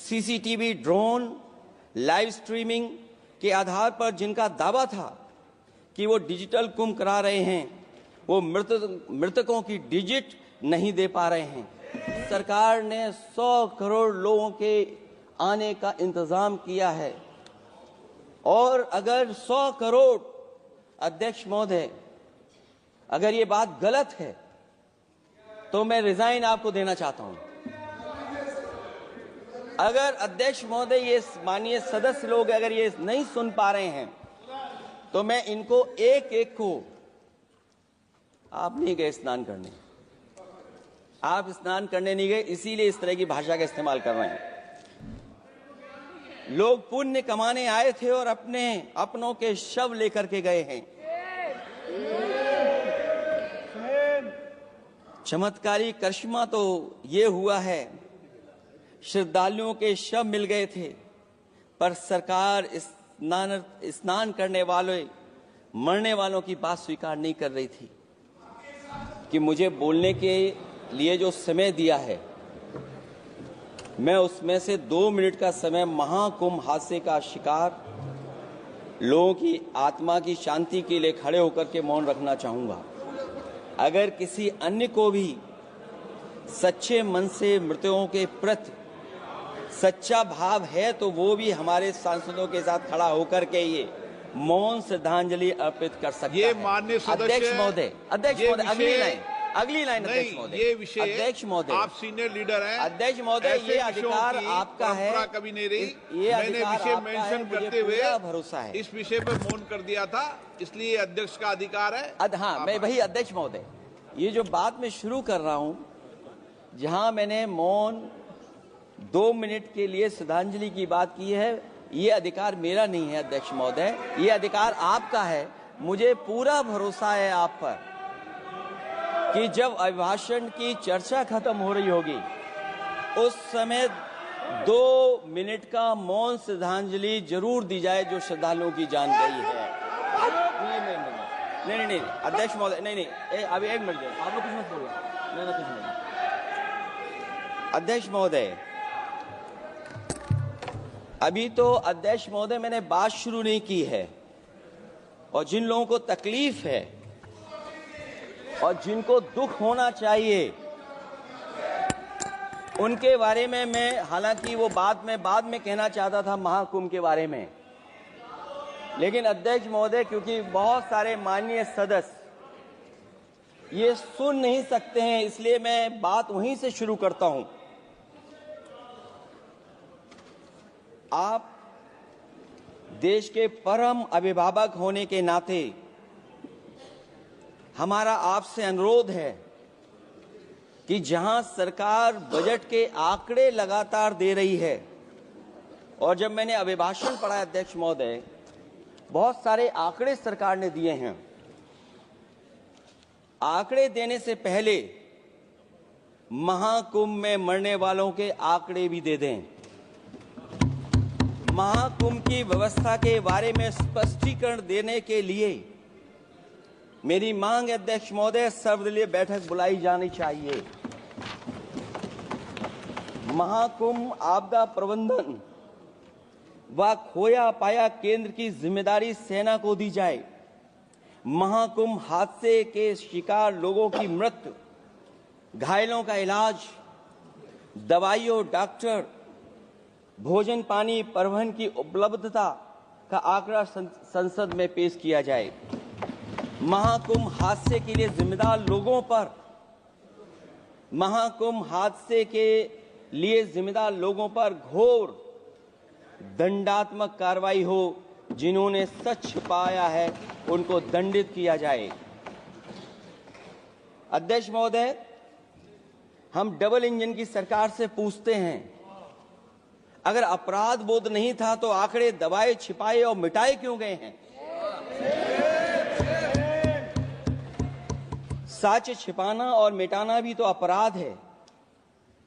CCTV, drone, live streaming के आधार पर जिनका दावा था कि वो डिजिटल कुंभ करा रहे हैं, वो मृतकों की डिजिट नहीं दे पा रहे हैं। सरकार ने 100 करोड़ लोगों के आने का इंतजाम किया है और अगर 100 करोड़, अध्यक्ष महोदय, अगर ये बात गलत है तो मैं रिजाइन आपको देना चाहता हूं। अगर अध्यक्ष महोदय, ये माननीय सदस्य लोग अगर ये नहीं सुन पा रहे हैं तो मैं इनको एक एक को, आप नहीं गए स्नान करने, आप स्नान करने नहीं गए, इसीलिए इस तरह की भाषा का इस्तेमाल कर रहे हैं। लोग पुण्य कमाने आए थे और अपनों के शव लेकर के गए हैं। चमत्कारी करिश्मा तो ये हुआ है, श्रद्धालुओं के शव मिल गए थे, पर सरकार स्नान करने वाले मरने वालों की बात स्वीकार नहीं कर रही थी कि मुझे बोलने के लिए जो समय दिया है, मैं उसमें से 2 मिनट का समय महाकुंभ हादसे का शिकार लोगों की आत्मा की शांति के लिए खड़े होकर के मौन रखना चाहूंगा। अगर किसी अन्य को भी सच्चे मन से मृतकों के प्रति सच्चा भाव है तो वो भी हमारे सांसदों के साथ खड़ा होकर के ये मौन श्रद्धांजलि अर्पित कर सकता है। ये माननीय सदस्य, अध्यक्ष महोदय, अगली लाइन अध्यक्ष महोदय, ये विषय, अध्यक्ष महोदय, आप सीनियर लीडर हैं, अध्यक्ष महोदय, ये अधिकार आपका है, कभी नहीं रही। ये मैंने विषय मेंशन करते हुए भरोसा है, इस विषय पर मौन कर दिया था, इसलिए अध्यक्ष का अधिकार है। हाँ, मैं वही अध्यक्ष महोदय, ये जो बात मैं शुरू कर रहा हूं, जहां मैंने मौन 2 मिनट के लिए श्रद्धांजलि की बात की है, ये अधिकार मेरा नहीं है अध्यक्ष महोदय, ये अधिकार आपका है। मुझे पूरा भरोसा है आप पर कि जब अभिभाषण की चर्चा खत्म हो रही होगी उस समय 2 मिनट का मौन श्रद्धांजलि जरूर दी जाए जो श्रद्धालुओं की जान गई है। नहीं अध्यक्ष महोदय, नहीं अभी 1 मिनट दें, आप लोग कुछ मत बोलो, मैं कुछ नहीं। अध्यक्ष महोदय, अभी तो अध्यक्ष महोदय मैंने बात शुरू नहीं की है, और जिन लोगों को तकलीफ है और जिनको दुख होना चाहिए उनके बारे में मैं, हालांकि वो बात मैं बाद में कहना चाहता था महाकुंभ के बारे में, लेकिन अध्यक्ष महोदय क्योंकि बहुत सारे माननीय सदस्य ये सुन नहीं सकते हैं, इसलिए मैं बात वहीं से शुरू करता हूं। आप देश के परम अभिभावक होने के नाते हमारा आपसे अनुरोध है कि जहां सरकार बजट के आंकड़े लगातार दे रही है, और जब मैंने अभिभाषण पढ़ा अध्यक्ष महोदय, बहुत सारे आंकड़े सरकार ने दिए हैं। आंकड़े देने से पहले महाकुंभ में मरने वालों के आंकड़े भी दे दें। महाकुंभ की व्यवस्था के बारे में स्पष्टीकरण देने के लिए मेरी मांग है अध्यक्ष महोदय, सर्वदलीय बैठक बुलाई जानी चाहिए। महाकुंभ आपदा प्रबंधन व खोया पाया केंद्र की जिम्मेदारी सेना को दी जाए। महाकुंभ हादसे के शिकार लोगों की मृत्यु, घायलों का इलाज, दवाइयों, डॉक्टर, भोजन पानी, परिवहन की उपलब्धता का आंकड़ा संसद में पेश किया जाए। महाकुंभ हादसे के लिए जिम्मेदार लोगों पर, महाकुंभ हादसे के लिए जिम्मेदार लोगों पर घोर दंडात्मक कार्रवाई हो। जिन्होंने सच छिपाया है उनको दंडित किया जाए। अध्यक्ष महोदय, हम डबल इंजन की सरकार से पूछते हैं, अगर अपराध बोध नहीं था तो आंकड़े दबाए, छिपाए और मिटाए क्यों गए हैं? सच छिपाना और मिटाना भी तो अपराध है।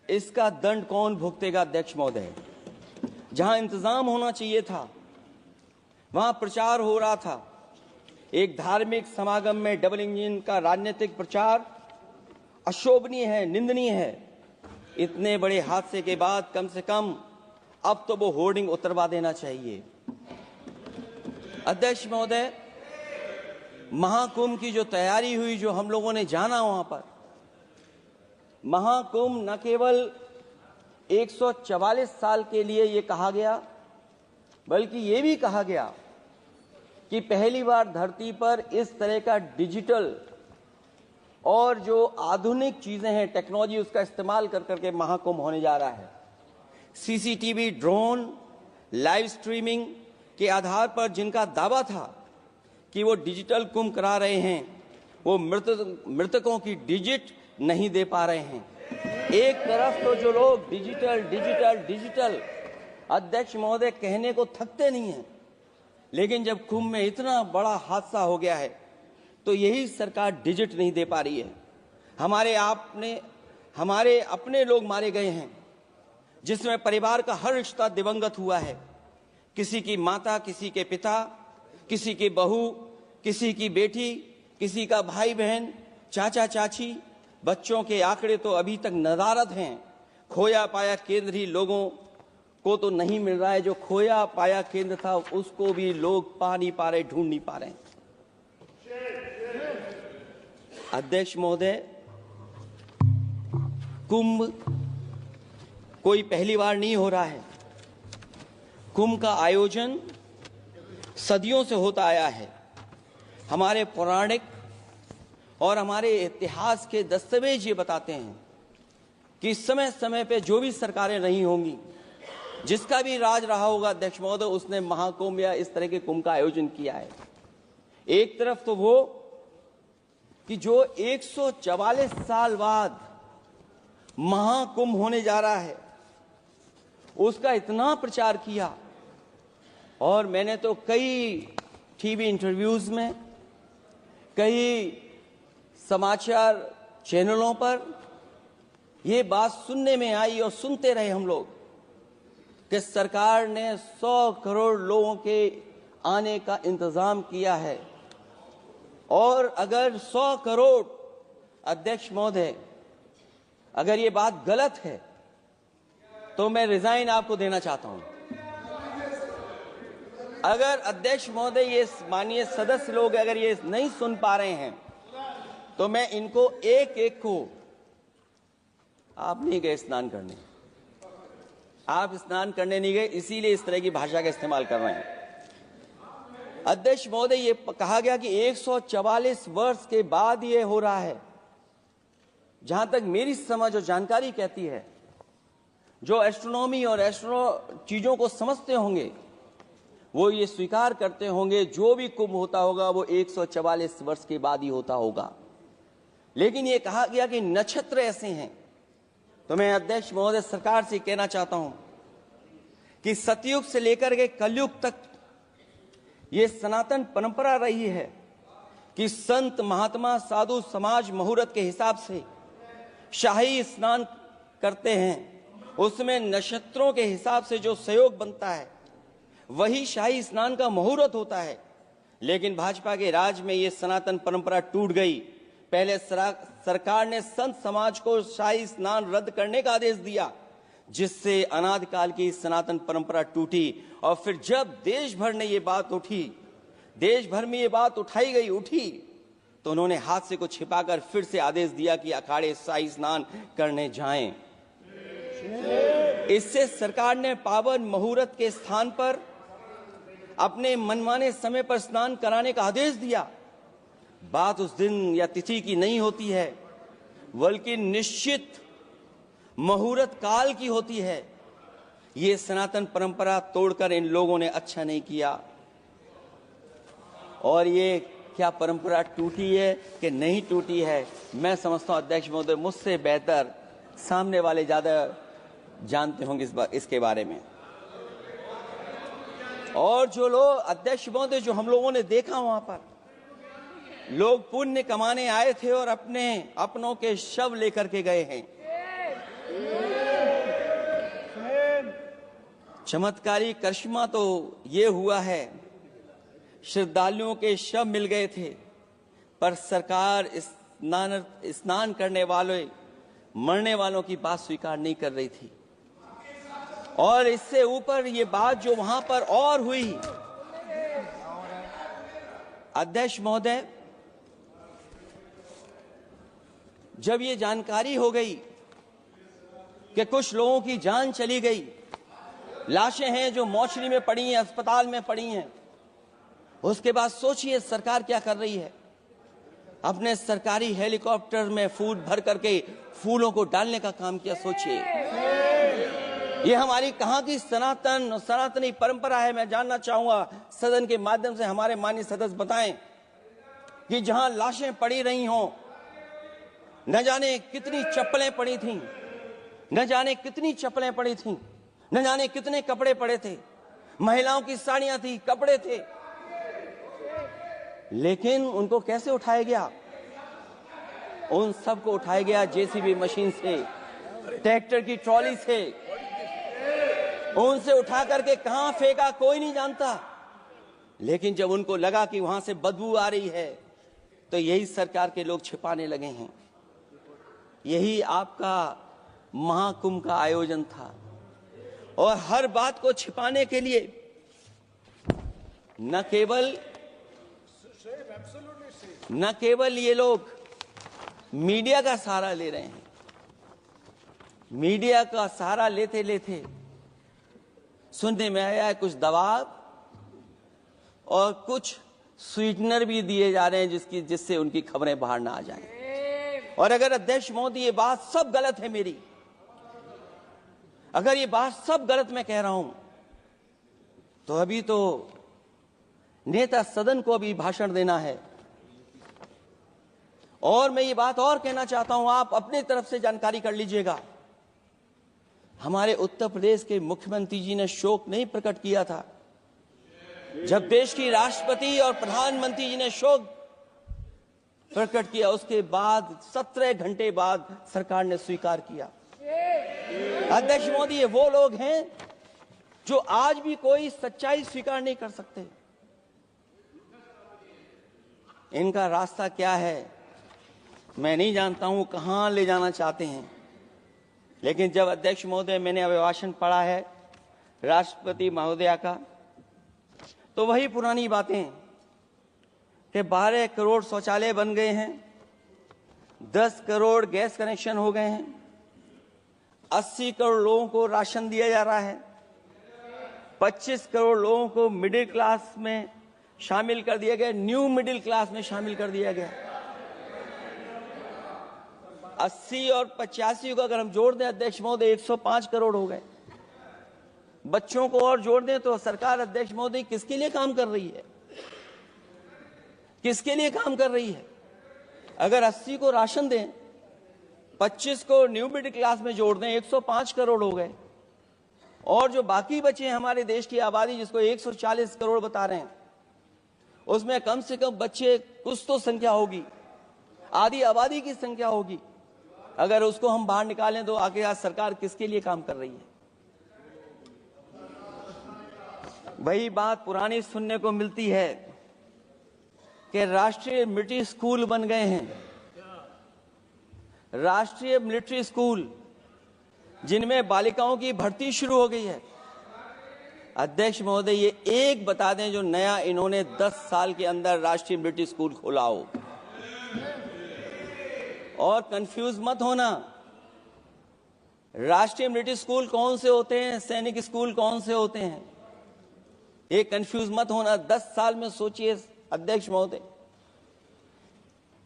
इसका दंड कौन भुगतेगा अध्यक्ष महोदय? जहां इंतजाम होना चाहिए था वहां प्रचार हो रहा था। एक धार्मिक समागम में डबल इंजन का राजनीतिक प्रचार अशोभनीय है, निंदनीय है। इतने बड़े हादसे के बाद कम से कम अब तो वो होर्डिंग उतरवा देना चाहिए। अध्यक्ष महोदय, महाकुंभ की जो तैयारी हुई, जो हम लोगों ने जाना वहां पर, महाकुंभ न केवल 144 साल के लिए ये कहा गया, बल्कि ये भी कहा गया कि पहली बार धरती पर इस तरह का डिजिटल और जो आधुनिक चीजें हैं, टेक्नोलॉजी, उसका इस्तेमाल कर करके महाकुंभ होने जा रहा है। सीसीटीवी, ड्रोन, लाइव स्ट्रीमिंग के आधार पर जिनका दावा था कि वो डिजिटल कुंभ करा रहे हैं, वो मृतकों की डिजिट नहीं दे पा रहे हैं। एक तरफ तो जो लोग डिजिटल डिजिटल डिजिटल अध्यक्ष महोदय कहने को थकते नहीं हैं, लेकिन जब कुंभ में इतना बड़ा हादसा हो गया है तो यही सरकार डिजिट नहीं दे पा रही है। हमारे अपने लोग मारे गए हैं, जिसमें परिवार का हर रिश्ता दिवंगत हुआ है। किसी की माता, किसी के पिता, किसी की बहू, किसी की बेटी, किसी का भाई बहन, चाचा चाची। बच्चों के आंकड़े तो अभी तक नदारद हैं। खोया पाया केंद्र ही लोगों को तो नहीं मिल रहा है। जो खोया पाया केंद्र था उसको भी लोग पा नहीं पा रहे, ढूंढ नहीं पा रहे। अध्यक्ष महोदय, कुंभ कोई पहली बार नहीं हो रहा है। कुंभ का आयोजन सदियों से होता आया है। हमारे पौराणिक और हमारे इतिहास के दस्तावेज ये बताते हैं कि समय समय पे जो भी सरकारें रही होंगी, जिसका भी राज रहा होगा अध्यक्ष महोदय, उसने महाकुंभ या इस तरह के कुंभ का आयोजन किया है। एक तरफ तो वो कि जो 144 साल बाद महाकुंभ होने जा रहा है, उसका इतना प्रचार किया, और मैंने तो कई टीवी इंटरव्यूज में, कई समाचार चैनलों पर ये बात सुनने में आई और सुनते रहे हम लोग कि सरकार ने 100 करोड़ लोगों के आने का इंतजाम किया है। और अगर 100 करोड़, अध्यक्ष महोदय, अगर ये बात गलत है तो मैं रिजाइन आपको देना चाहता हूं। अगर अध्यक्ष महोदय, ये माननीय सदस्य लोग अगर ये नहीं सुन पा रहे हैं तो मैं इनको एक एक को, आप नहीं गए स्नान करने, आप स्नान करने नहीं गए, इसीलिए इस तरह की भाषा का इस्तेमाल कर रहे हैं। अध्यक्ष महोदय, ये कहा गया कि 144 वर्ष के बाद ये हो रहा है। जहां तक मेरी समझ और जानकारी कहती है, जो एस्ट्रोनॉमी और एस्ट्रो चीजों को समझते होंगे वो ये स्वीकार करते होंगे, जो भी कुंभ होता होगा वो 144 वर्ष के बाद ही होता होगा। लेकिन ये कहा गया कि नक्षत्र ऐसे हैं, तो मैं अध्यक्ष महोदय सरकार से कहना चाहता हूं कि सतयुग से लेकर के कलयुग तक ये सनातन परंपरा रही है कि संत महात्मा साधु समाज मुहूर्त के हिसाब से शाही स्नान करते हैं। उसमें नक्षत्रों के हिसाब से जो सहयोग बनता है वही शाही स्नान का मुहूर्त होता है। लेकिन भाजपा के राज में ये सनातन परंपरा टूट गई। पहले सरकार ने संत समाज को शाही स्नान रद्द करने का आदेश दिया, जिससे अनादिकाल की सनातन परंपरा टूटी। और फिर जब देश भर में ये बात उठी, तो उन्होंने हादसे को छिपाकर फिर से आदेश दिया कि अखाड़े शाही स्नान करने जाएं। इससे सरकार ने पावन मुहूर्त के स्थान पर अपने मनमाने समय पर स्नान कराने का आदेश दिया। बात उस दिन या तिथि की नहीं होती है, बल्कि निश्चित मुहूर्त काल की होती है। ये सनातन परंपरा तोड़कर इन लोगों ने अच्छा नहीं किया। और ये क्या परंपरा टूटी है कि नहीं टूटी है, मैं समझता हूं अध्यक्ष महोदय मुझसे बेहतर सामने वाले ज्यादा जानते होंगे इसके बारे में। और जो लोग, अध्यक्ष महोदय, जो हम लोगों ने देखा वहां पर लोग पुण्य कमाने आए थे और अपनों के शव लेकर के गए हैं। चमत्कारी करिश्मा तो ये हुआ है, श्रद्धालुओं के शव मिल गए थे, पर सरकार स्नान करने वालों, मरने वालों की बात स्वीकार नहीं कर रही थी। और इससे ऊपर ये बात जो वहां पर और हुई, अध्यक्ष महोदय, जब ये जानकारी हो गई कि कुछ लोगों की जान चली गई, लाशें हैं जो मोर्चरी में पड़ी हैं, अस्पताल में पड़ी हैं, उसके बाद सोचिए सरकार क्या कर रही है। अपने सरकारी हेलीकॉप्टर में फूल भर करके फूलों को डालने का काम किया। सोचिए, ये हमारी कहां की सनातनी परंपरा है। मैं जानना चाहूंगा सदन के माध्यम से हमारे माननीय सदस्य बताएं कि जहां लाशें पड़ी रही हों, न जाने कितनी चप्पलें पड़ी थीं, न जाने कितनी चप्पलें पड़ी थीं, न जाने कितने कपड़े पड़े थे, महिलाओं की साड़ियां थी, कपड़े थे, लेकिन उनको कैसे उठाया गया? उन सबको उठाया गया जेसीबी मशीन से, ट्रैक्टर की ट्रॉली से। उनसे उठा करके कहां फेंका कोई नहीं जानता, लेकिन जब उनको लगा कि वहां से बदबू आ रही है तो यही सरकार के लोग छिपाने लगे हैं। यही आपका महाकुंभ का आयोजन था, और हर बात को छिपाने के लिए न केवल ये लोग मीडिया का सहारा ले रहे हैं, मीडिया का सहारा लेते लेते सुनने में आया है कुछ दबाव और कुछ स्वीटनर भी दिए जा रहे हैं जिससे उनकी खबरें बाहर ना आ जाएं। और अगर अध्यक्ष मोदी ये बात सब गलत है मेरी, अगर ये बात सब गलत मैं कह रहा हूं, तो अभी तो नेता सदन को अभी भाषण देना है। और मैं ये बात और कहना चाहता हूं, आप अपने तरफ से जानकारी कर लीजिएगा। हमारे उत्तर प्रदेश के मुख्यमंत्री जी ने शोक नहीं प्रकट किया था। जब देश की राष्ट्रपति और प्रधानमंत्री जी ने शोक प्रकट किया, उसके बाद 17 घंटे बाद सरकार ने स्वीकार किया। अध्यक्ष मोदी, ये वो लोग हैं जो आज भी कोई सच्चाई स्वीकार नहीं कर सकते। इनका रास्ता क्या है मैं नहीं जानता हूं, कहां ले जाना चाहते हैं। लेकिन जब अध्यक्ष महोदय मैंने अभिभाषण पढ़ा है राष्ट्रपति महोदया का, तो वही पुरानी बातें कि 12 करोड़ शौचालय बन गए हैं, 10 करोड़ गैस कनेक्शन हो गए हैं, 80 करोड़ लोगों को राशन दिया जा रहा है, 25 करोड़ लोगों को मिडिल क्लास में शामिल कर दिया गया, न्यू मिडिल क्लास में शामिल कर दिया गया। 80 और 85 को अगर हम जोड़ दें अध्यक्ष महोदय 105 करोड़ हो गए। बच्चों को और जोड़ दें तो सरकार अध्यक्ष महोदय किसके लिए काम कर रही है? किसके लिए काम कर रही है? अगर 80 को राशन दें, 25 को न्यू मिडिल क्लास में जोड़ दें, 105 करोड़ हो गए। और जो बाकी बचे हैं हमारे देश की आबादी, जिसको 140 करोड़ बता रहे हैं, उसमें कम से कम बच्चे कुछ तो संख्या होगी, आधी आबादी की संख्या होगी। अगर उसको हम बाहर निकालें तो आगे आज सरकार किसके लिए काम कर रही है? वही बात पुरानी सुनने को मिलती है कि राष्ट्रीय मिलिट्री स्कूल बन गए हैं, राष्ट्रीय मिलिट्री स्कूल जिनमें बालिकाओं की भर्ती शुरू हो गई है। अध्यक्ष महोदय, ये एक बता दें जो नया इन्होंने 10 साल के अंदर राष्ट्रीय मिलिट्री स्कूल खोला हो। और कंफ्यूज मत होना, राष्ट्रीय मिलिट्री स्कूल कौन से होते हैं, सैनिक स्कूल कौन से होते हैं, ये कंफ्यूज मत होना। 10 साल में सोचिए अध्यक्ष महोदय,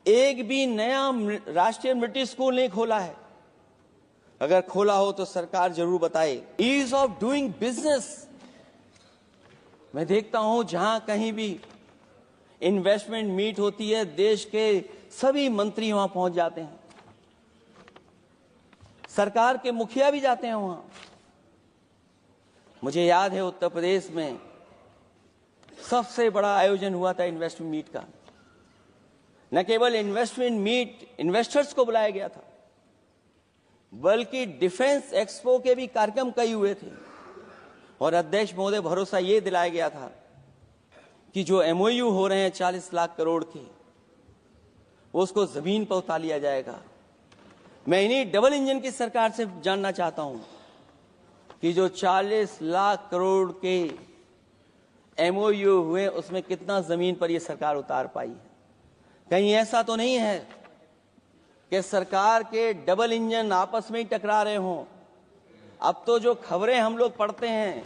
एक भी नया राष्ट्रीय मिलिट्री स्कूल नहीं खोला है। अगर खोला हो तो सरकार जरूर बताए। ईज ऑफ डूइंग बिजनेस, मैं देखता हूं जहां कहीं भी इन्वेस्टमेंट मीट होती है, देश के सभी मंत्री वहां पहुंच जाते हैं, सरकार के मुखिया भी जाते हैं वहां। मुझे याद है उत्तर प्रदेश में सबसे बड़ा आयोजन हुआ था इन्वेस्टमेंट मीट का। न केवल इन्वेस्टमेंट मीट इन्वेस्टर्स को बुलाया गया था, बल्कि डिफेंस एक्सपो के भी कार्यक्रम कई हुए थे। और अध्यक्ष महोदय, भरोसा ये दिलाया गया था कि जो एमओयू हो रहे हैं 40 लाख करोड़ के, उसको जमीन पर उतार लिया जाएगा। मैं इन्हीं डबल इंजन की सरकार से जानना चाहता हूं कि जो 40 लाख करोड़ के MOU हुए उसमें कितना जमीन पर यह सरकार उतार पाई है। कहीं ऐसा तो नहीं है कि सरकार के डबल इंजन आपस में ही टकरा रहे हों। अब तो जो खबरें हम लोग पढ़ते हैं,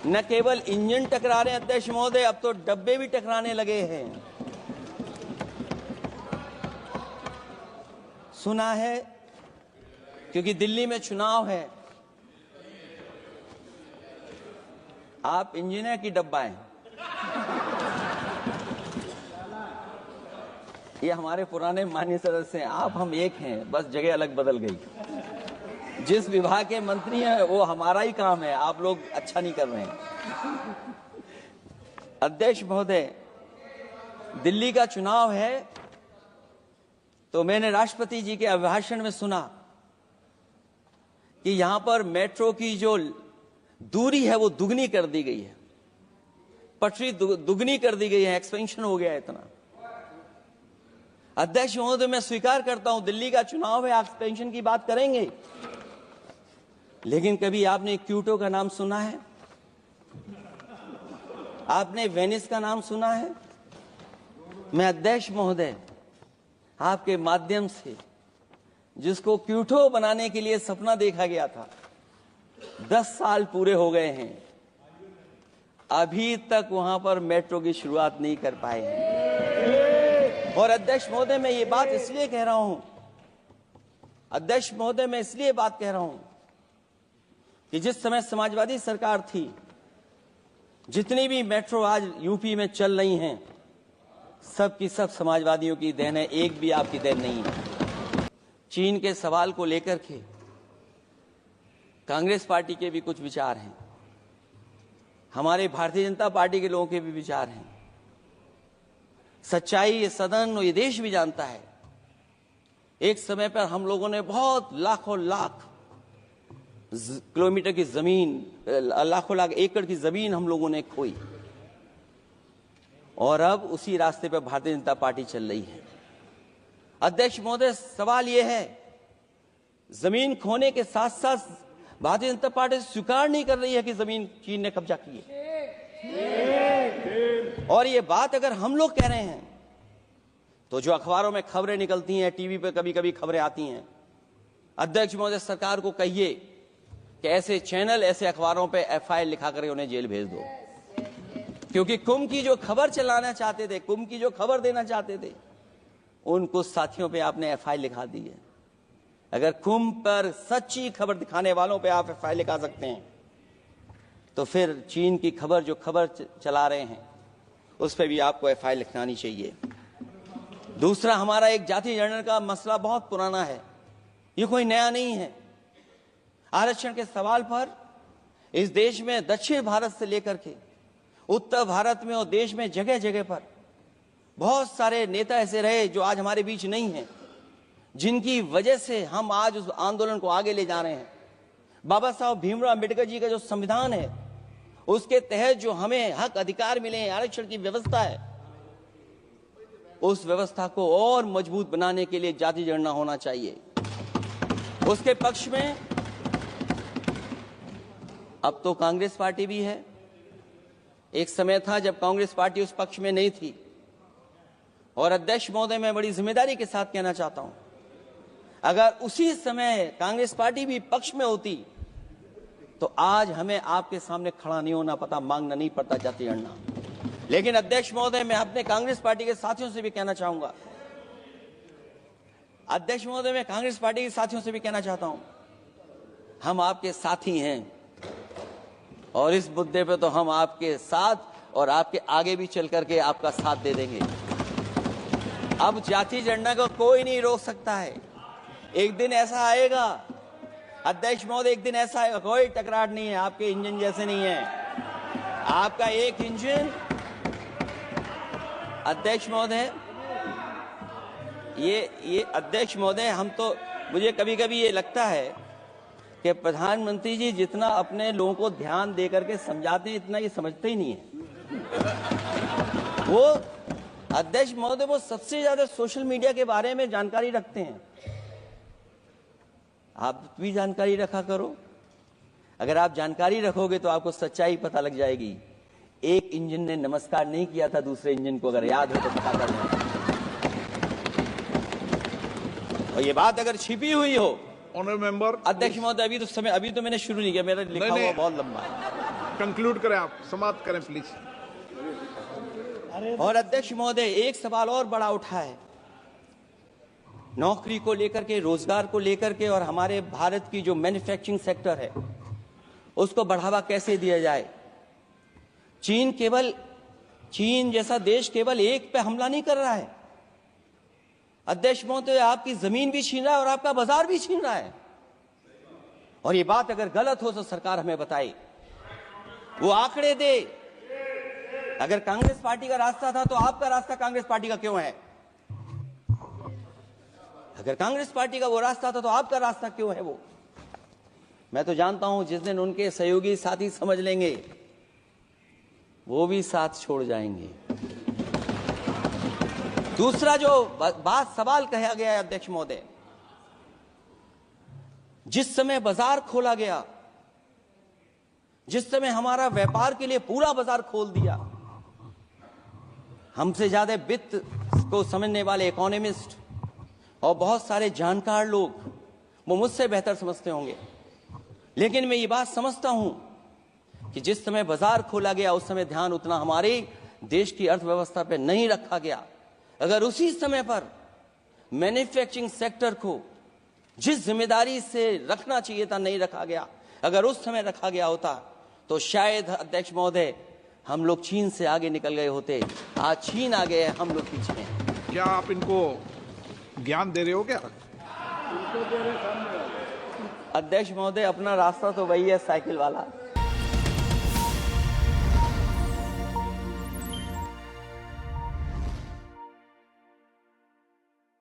न केवल इंजन टकरा रहे हैं अध्यक्ष महोदय, अब तो डब्बे भी टकराने लगे हैं। सुना है क्योंकि दिल्ली में चुनाव है, आप इंजीनियर की डब्बा हैं। ये हमारे पुराने माननीय सदस्य हैं, आप हम एक हैं, बस जगह अलग बदल गई। जिस विभाग के मंत्री हैं वो हमारा ही काम है, आप लोग अच्छा नहीं कर रहे हैं। अध्यक्ष महोदय, दिल्ली का चुनाव है तो मैंने राष्ट्रपति जी के अभिभाषण में सुना कि यहां पर मेट्रो की जो दूरी है वो दुगनी कर दी गई है, पटरी दुगनी कर दी गई है, एक्सपेंशन हो गया है इतना। अध्यक्ष महोदय, मैं स्वीकार करता हूं दिल्ली का चुनाव है, एक्सपेंशन की बात करेंगे, लेकिन कभी आपने क्यूटो का नाम सुना है? आपने वेनिस का नाम सुना है? मैं अध्यक्ष महोदय आपके माध्यम से, जिसको क्यूटो बनाने के लिए सपना देखा गया था, 10 साल पूरे हो गए हैं, अभी तक वहां पर मेट्रो की शुरुआत नहीं कर पाए हैं। और अध्यक्ष महोदय, मैं ये बात इसलिए कह रहा हूं, अध्यक्ष महोदय मैं इसलिए बात कह रहा हूं कि जिस समय समाजवादी सरकार थी, जितनी भी मेट्रो आज यूपी में चल रही हैं, सब की सब समाजवादियों की देन है, एक भी आपकी देन नहीं है। चीन के सवाल को लेकर के कांग्रेस पार्टी के भी कुछ विचार हैं, हमारे भारतीय जनता पार्टी के लोगों के भी विचार हैं। सच्चाई ये सदन और ये देश भी जानता है, एक समय पर हम लोगों ने बहुत लाखों लाख किलोमीटर की जमीन, लाखों लाख एकड़ की जमीन हम लोगों ने खोई, और अब उसी रास्ते पर भारतीय जनता पार्टी चल रही है। अध्यक्ष महोदय, सवाल यह है, जमीन खोने के साथ साथ भारतीय जनता पार्टी स्वीकार नहीं कर रही है कि जमीन चीन ने कब्जा की है। और ये बात अगर हम लोग कह रहे हैं तो जो अखबारों में खबरें निकलती हैं, टीवी पे कभी कभी खबरें आती हैं, अध्यक्ष महोदय सरकार को कहिए कि ऐसे चैनल, ऐसे अखबारों पे FIR लिखा कर उन्हें जेल भेज दो, क्योंकि कुंभ की जो खबर चलाना चाहते थे, कुंभ की जो खबर देना चाहते थे, उन कुछ साथियों पे आपने FIR लिखा दी है। अगर कुंभ पर सच्ची खबर दिखाने वालों पे आप FIR लिखा सकते हैं, तो फिर चीन की खबर, जो खबर चला रहे हैं, उस पर भी आपको FIR लिखानी चाहिए। दूसरा, हमारा एक जाति जनगणना का मसला बहुत पुराना है, ये कोई नया नहीं है। आरक्षण के सवाल पर इस देश में दक्षिण भारत से लेकर के उत्तर भारत में और देश में जगह जगह पर बहुत सारे नेता ऐसे रहे जो आज हमारे बीच नहीं हैं, जिनकी वजह से हम आज उस आंदोलन को आगे ले जा रहे हैं। बाबा साहब भीमराव अम्बेडकर जी का जो संविधान है, उसके तहत जो हमें हक अधिकार मिले हैं, आरक्षण की व्यवस्था है, उस व्यवस्था को और मजबूत बनाने के लिए जाति जनगणना होना चाहिए। उसके पक्ष में अब तो कांग्रेस पार्टी भी है, एक समय था जब कांग्रेस पार्टी उस पक्ष में नहीं थी। और अध्यक्ष महोदय, मैं बड़ी जिम्मेदारी के साथ कहना चाहता हूं, अगर उसी समय कांग्रेस पार्टी भी पक्ष में होती तो आज हमें आपके सामने खड़ा नहीं होना पता, मांगना नहीं पड़ता जाति जनगणना। लेकिन अध्यक्ष महोदय, मैं अपने कांग्रेस पार्टी के साथियों से भी कहना चाहूंगा, अध्यक्ष महोदय, मैं कांग्रेस पार्टी के साथियों से भी कहना चाहता हूं, हम आपके साथी हैं और इस मुद्दे पे तो हम आपके साथ और आपके आगे भी चल करके आपका साथ दे देंगे। अब जाति जनगणना को कोई नहीं रोक सकता है। एक दिन ऐसा आएगा अध्यक्ष महोदय, एक दिन ऐसा आएगा, कोई टकराट नहीं है, आपके इंजन जैसे नहीं है, आपका एक इंजन। अध्यक्ष महोदय, ये अध्यक्ष महोदय, हम तो, मुझे कभी कभी ये लगता है कि प्रधानमंत्री जी जितना अपने लोगों को ध्यान दे करके समझाते हैं, इतना ये समझते ही नहीं है। वो अध्यक्ष महोदय, वो सबसे ज्यादा सोशल मीडिया के बारे में जानकारी रखते हैं, आप भी जानकारी रखा करो। अगर आप जानकारी रखोगे तो आपको सच्चाई पता लग जाएगी। एक इंजन ने नमस्कार नहीं किया था दूसरे इंजन को, अगर याद हो तो पता कर लें। और ये बात अगर छिपी हुई हो, ऑनरेबल मेंबर, अध्यक्ष महोदय, अभी तो मैंने शुरू नहीं किया, मेरा लिखा हुआ बहुत लंबा है। कंक्लूड करें, आप समाप्त करें प्लीज। और अध्यक्ष महोदय, एक सवाल और बड़ा उठा है नौकरी को लेकर के, रोजगार को लेकर के, और हमारे भारत की जो मैन्युफैक्चरिंग सेक्टर है उसको बढ़ावा कैसे दिया जाए। चीन जैसा देश केवल एक पे हमला नहीं कर रहा है अध्यक्ष महोदय, आपकी जमीन भी छीन रहा है और आपका बाजार भी छीन रहा है। और ये बात अगर गलत हो तो सरकार हमें बताए, वो आंकड़े दे। अगर कांग्रेस पार्टी का रास्ता था तो आपका रास्ता कांग्रेस पार्टी का क्यों है? अगर कांग्रेस पार्टी का वो रास्ता था तो आपका रास्ता क्यों है? वो मैं तो जानता हूं जिस दिन उनके सहयोगी साथी समझ लेंगे वो भी साथ छोड़ जाएंगे। दूसरा जो सवाल कहा गया है अध्यक्ष महोदय, जिस समय बाजार खोला गया, जिस समय हमारा व्यापार के लिए पूरा बाजार खोल दिया, हमसे ज्यादा वित्त को समझने वाले इकोनॉमिस्ट और बहुत सारे जानकार लोग वो मुझसे बेहतर समझते होंगे, लेकिन मैं ये बात समझता हूं कि जिस समय बाजार खोला गया उस समय ध्यान उतना हमारे देश की अर्थव्यवस्था पर नहीं रखा गया। अगर उसी समय पर मैन्युफैक्चरिंग सेक्टर को जिस जिम्मेदारी से रखना चाहिए था नहीं रखा गया, अगर उस समय रखा गया होता तो शायद अध्यक्ष महोदय हम लोग चीन से आगे निकल गए होते। आज चीन आ गए, हम लोग पीछे हैं। क्या आप इनको ज्ञान दे रहे हो क्या? अध्यक्ष महोदय, अपना रास्ता तो वही है, साइकिल वाला।